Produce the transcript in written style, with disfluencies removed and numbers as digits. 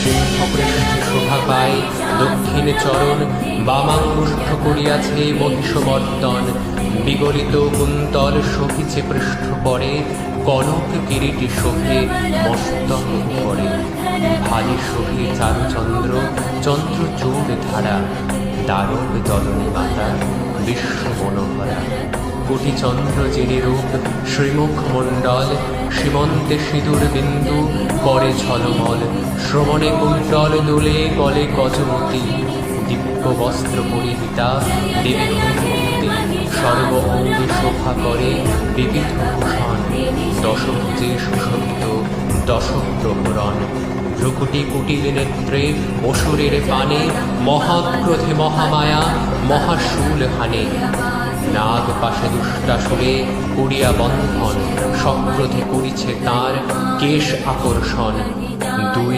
সিংহপৃষ্ঠে শোভা পায় দক্ষিণ চরণ, বামাঙ্গুষ্ঠ করিয়াছে মহিষমর্দন। বিগলিত কুন্তল শোভিছে পৃষ্ঠ পরে, কনক কিরীটি শোভে মস্তক উপরে। ভালি শোভে চারুচন্দ্র, চন্দ্রচূড় ধারা, দারুক দলনী মাতা বিশ্ব মনোহরা। কোটি চন্দ্র যিনি রূপ, শ্রীমুখ মণ্ডল, সীমন্তে সিঁদুর বিন্দু, করে ঝলমল। শ্রবণে কুণ্ডল দোলে, গলে গজমতি, দিব্য বস্ত্র পরিহিতা দেবী ভূষণী। সর্ব অঙ্গে শোভা করে বিবিধ ভূষণ, দশভুজে সুশোভিত দশপ্রহরণ। ভ্রুকুটি কুটিল নেত্রে, অসুরের পানে, মহাক্রোধে মহামায়া মহাশূল হানে। নাগ পাশে দুষ্টাসুরে করিয়া বন্ধন, সক্রোধে করিছে তার কেশ আকর্ষণ। দুই